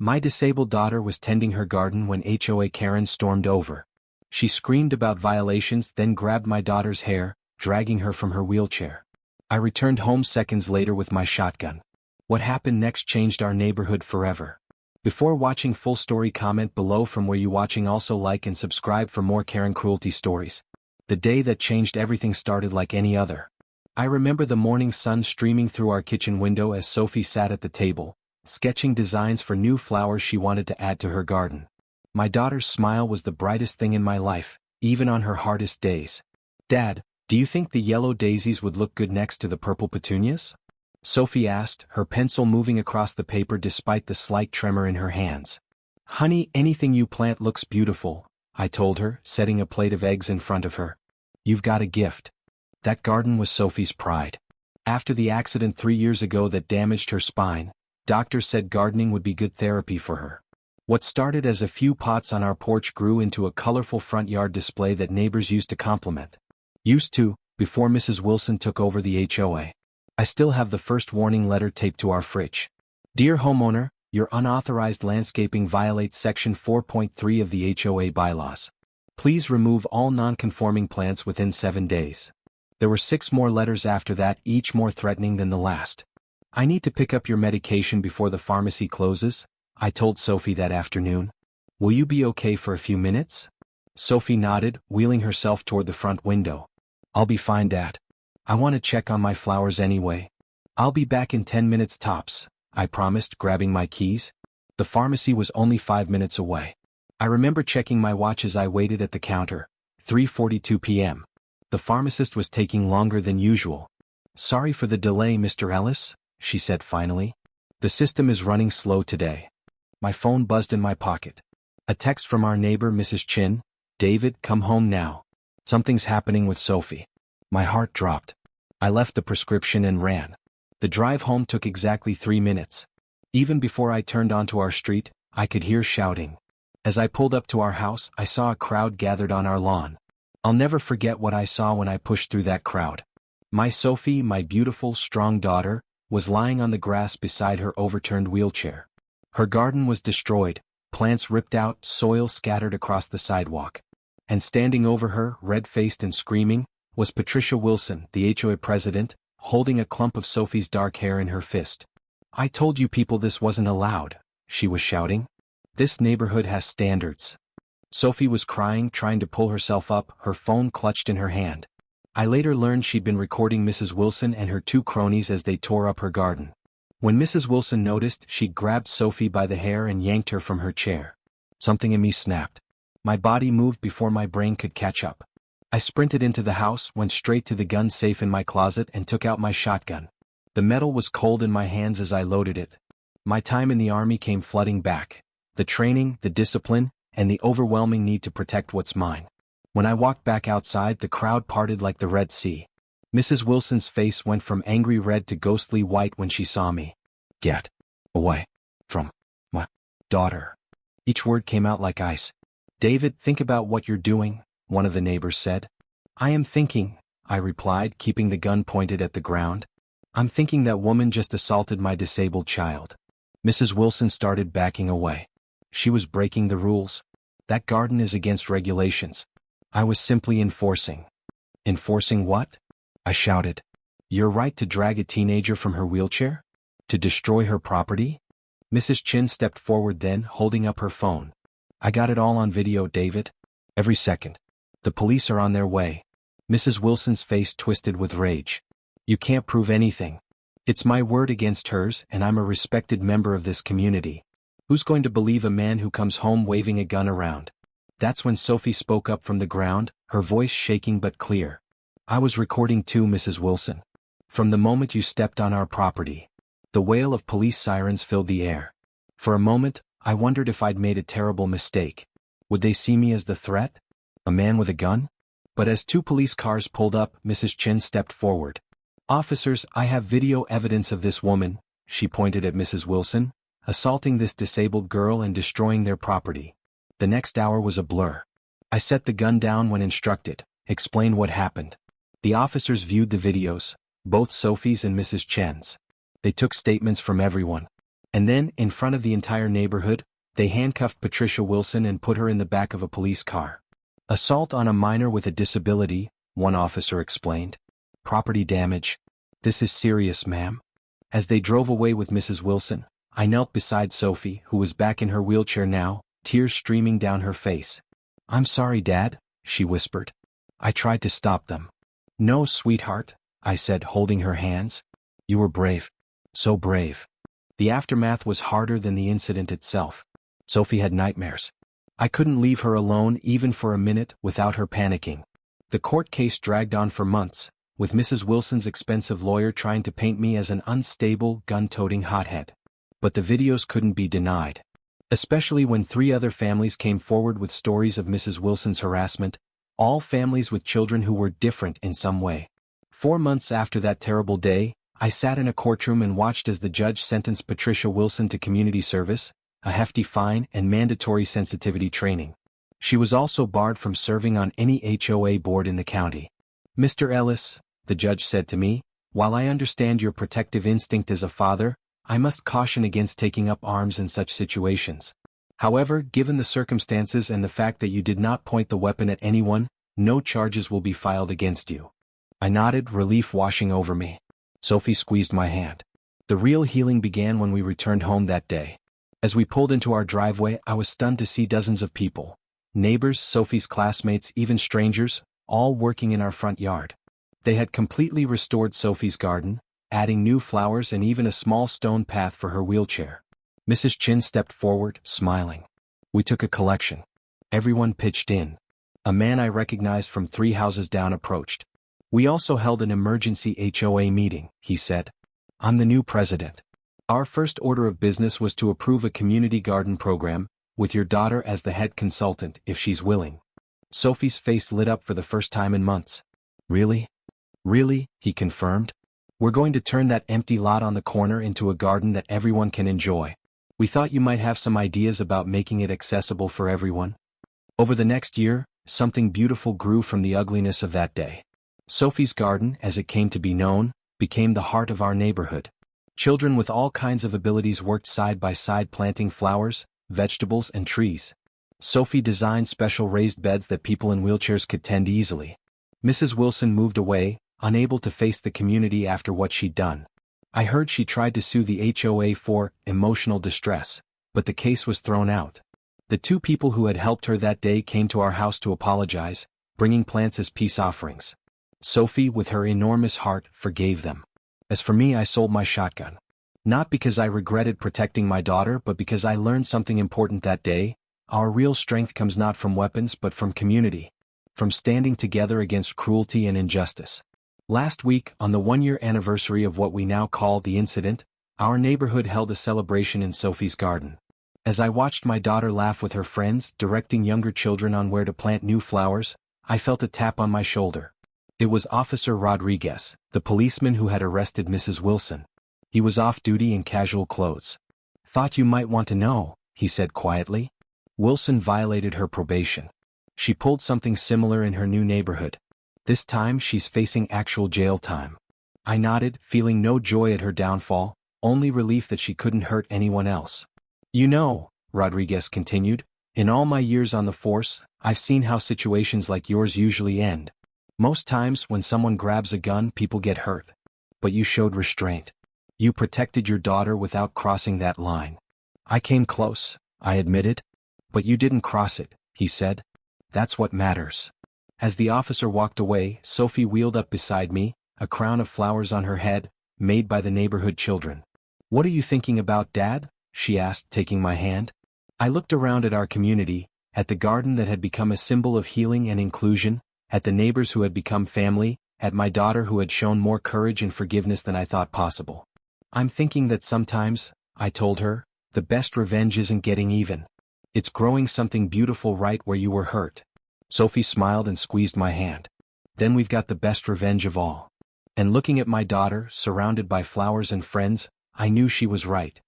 My disabled daughter was tending her garden when HOA Karen stormed over. She screamed about violations, then grabbed my daughter's hair, dragging her from her wheelchair. I returned home seconds later with my shotgun. What happened next changed our neighborhood forever. Before watching full story, comment below from where you watching. Also like and subscribe for more Karen cruelty stories. The day that changed everything started like any other. I remember the morning sun streaming through our kitchen window as Sophie sat at the table, sketching designs for new flowers she wanted to add to her garden. My daughter's smile was the brightest thing in my life, even on her hardest days. "Dad, do you think the yellow daisies would look good next to the purple petunias?" Sophie asked, her pencil moving across the paper despite the slight tremor in her hands. "Honey, anything you plant looks beautiful," I told her, setting a plate of eggs in front of her. "You've got a gift." That garden was Sophie's pride. After the accident 3 years ago that damaged her spine, doctors said gardening would be good therapy for her. What started as a few pots on our porch grew into a colorful front yard display that neighbors used to compliment. Before Mrs. Wilson took over the HOA. I still have the first warning letter taped to our fridge. "Dear homeowner, your unauthorized landscaping violates Section 4.3 of the HOA bylaws. Please remove all non-conforming plants within 7 days." There were 6 more letters after that, each more threatening than the last. "I need to pick up your medication before the pharmacy closes," I told Sophie that afternoon. "Will you be okay for a few minutes?" Sophie nodded, wheeling herself toward the front window. "I'll be fine, Dad. I want to check on my flowers anyway. I'll be back in 10 minutes tops," I promised, grabbing my keys. The pharmacy was only 5 minutes away. I remember checking my watch as I waited at the counter. 3:42 p.m. The pharmacist was taking longer than usual. "Sorry for the delay, Mr. Ellis," she said finally. "The system is running slow today." My phone buzzed in my pocket. A text from our neighbor, Mrs. Chin. "David, come home now. Something's happening with Sophie." My heart dropped. I left the prescription and ran. The drive home took exactly 3 minutes. Even before I turned onto our street, I could hear shouting. As I pulled up to our house, I saw a crowd gathered on our lawn. I'll never forget what I saw when I pushed through that crowd. My Sophie, my beautiful, strong daughter, was lying on the grass beside her overturned wheelchair. Her garden was destroyed, plants ripped out, soil scattered across the sidewalk. And standing over her, red-faced and screaming, was Patricia Wilson, the HOA president, holding a clump of Sophie's dark hair in her fist. "I told you people this wasn't allowed," she was shouting. "This neighborhood has standards." Sophie was crying, trying to pull herself up, her phone clutched in her hand. I later learned she'd been recording Mrs. Wilson and her 2 cronies as they tore up her garden. When Mrs. Wilson noticed, she grabbed Sophie by the hair and yanked her from her chair. Something in me snapped. My body moved before my brain could catch up. I sprinted into the house, went straight to the gun safe in my closet and took out my shotgun. The metal was cold in my hands as I loaded it. My time in the army came flooding back. The training, the discipline, and the overwhelming need to protect what's mine. When I walked back outside, the crowd parted like the Red Sea. Mrs. Wilson's face went from angry red to ghostly white when she saw me. "Get away from my daughter." Each word came out like ice. "David, think about what you're doing," one of the neighbors said. "I am thinking," I replied, keeping the gun pointed at the ground. "I'm thinking that woman just assaulted my disabled child." Mrs. Wilson started backing away. She was breaking the rules. "That garden is against regulations." I was simply enforcing. "Enforcing what?" I shouted. "Your right to drag a teenager from her wheelchair? To destroy her property?" Mrs. Chin stepped forward then, holding up her phone. "I got it all on video, David. Every second. The police are on their way." Mrs. Wilson's face twisted with rage. "You can't prove anything. It's my word against hers, and I'm a respected member of this community. Who's going to believe a man who comes home waving a gun around?" That's when Sophie spoke up from the ground, her voice shaking but clear. "I was recording too, Mrs. Wilson. From the moment you stepped on our property." The wail of police sirens filled the air. For a moment, I wondered if I'd made a terrible mistake. Would they see me as the threat? A man with a gun? But as 2 police cars pulled up, Mrs. Chin stepped forward. "Officers, I have video evidence of this woman," she pointed at Mrs. Wilson, "assaulting this disabled girl and destroying their property." The next hour was a blur. I set the gun down when instructed, explained what happened. The officers viewed the videos, both Sophie's and Mrs. Chen's. They took statements from everyone. And then, in front of the entire neighborhood, they handcuffed Patricia Wilson and put her in the back of a police car. Assault on a minor with a disability, one officer explained. Property damage. This is serious, ma'am. As they drove away with Mrs. Wilson, I knelt beside Sophie, who was back in her wheelchair now, tears streaming down her face. I'm sorry, Dad, she whispered. I tried to stop them. No, sweetheart, I said, holding her hands. You were brave. So brave. The aftermath was harder than the incident itself. Sophie had nightmares. I couldn't leave her alone even for a minute without her panicking. The court case dragged on for months, with Mrs. Wilson's expensive lawyer trying to paint me as an unstable, gun-toting hothead. But the videos couldn't be denied. Especially when 3 other families came forward with stories of Mrs. Wilson's harassment, all families with children who were different in some way. 4 months after that terrible day, I sat in a courtroom and watched as the judge sentenced Patricia Wilson to community service, a hefty fine and mandatory sensitivity training. She was also barred from serving on any HOA board in the county. Mr. Ellis, the judge said to me, while I understand your protective instinct as a father, I must caution against taking up arms in such situations. However, given the circumstances and the fact that you did not point the weapon at anyone, no charges will be filed against you. I nodded, relief washing over me. Sophie squeezed my hand. The real healing began when we returned home that day. As we pulled into our driveway, I was stunned to see dozens of people. Neighbors, Sophie's classmates, even strangers, all working in our front yard. They had completely restored Sophie's garden, adding new flowers and even a small stone path for her wheelchair. Mrs. Chin stepped forward, smiling. We took a collection. Everyone pitched in. A man I recognized from 3 houses down approached. We also held an emergency HOA meeting, he said. I'm the new president. Our first order of business was to approve a community garden program, with your daughter as the head consultant if she's willing. Sophie's face lit up for the first time in months. Really? Really, he confirmed. We're going to turn that empty lot on the corner into a garden that everyone can enjoy. We thought you might have some ideas about making it accessible for everyone. Over the next year, something beautiful grew from the ugliness of that day. Sophie's garden, as it came to be known, became the heart of our neighborhood. Children with all kinds of abilities worked side by side planting flowers, vegetables, and trees. Sophie designed special raised beds that people in wheelchairs could tend easily. Mrs. Wilson moved away, unable to face the community after what she'd done. I heard she tried to sue the HOA for emotional distress, but the case was thrown out. The 2 people who had helped her that day came to our house to apologize, bringing plants as peace offerings. Sophie, with her enormous heart, forgave them. As for me, I sold my shotgun. Not because I regretted protecting my daughter, but because I learned something important that day. Our real strength comes not from weapons but from community. From standing together against cruelty and injustice. Last week, on the 1-year anniversary of what we now call the incident, our neighborhood held a celebration in Sophie's garden. As I watched my daughter laugh with her friends, directing younger children on where to plant new flowers, I felt a tap on my shoulder. It was Officer Rodriguez, the policeman who had arrested Mrs. Wilson. He was off duty in casual clothes. Thought you might want to know, he said quietly. Wilson violated her probation. She pulled something similar in her new neighborhood. This time she's facing actual jail time. I nodded, feeling no joy at her downfall, only relief that she couldn't hurt anyone else. You know, Rodriguez continued, in all my years on the force, I've seen how situations like yours usually end. Most times when someone grabs a gun, people get hurt. But you showed restraint. You protected your daughter without crossing that line. I came close, I admitted. But you didn't cross it, he said. That's what matters. As the officer walked away, Sophie wheeled up beside me, a crown of flowers on her head, made by the neighborhood children. What are you thinking about, Dad? She asked, taking my hand. I looked around at our community, at the garden that had become a symbol of healing and inclusion, at the neighbors who had become family, at my daughter who had shown more courage and forgiveness than I thought possible. I'm thinking that sometimes, I told her, the best revenge isn't getting even. It's growing something beautiful right where you were hurt. Sophie smiled and squeezed my hand. Then we've got the best revenge of all. And looking at my daughter, surrounded by flowers and friends, I knew she was right.